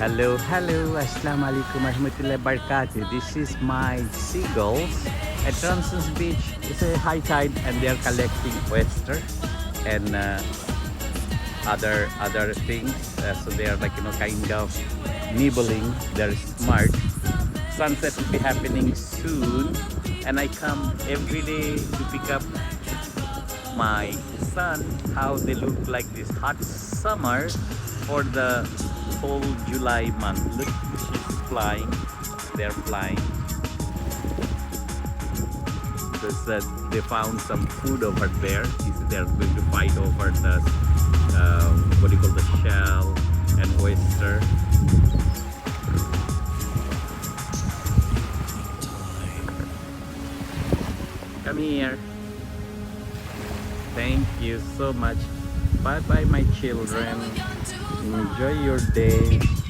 Hello, Assalamualaikum warahmatullahi wabarakatuh. This is my Seagulls at Ransom Beach. It's a high tide and they're collecting oyster and other things. So they are like kind of nibbling. They're smart. Sunset will be happening soon, and I come every day to pick up my son. How they look like this hot summer for the whole July month. Look, she's flying. They're flying. Because they found some food over there. They're going to fight over the what do you call the shell and oyster. Come here. Thank you so much. Bye bye, my children. Enjoy your day.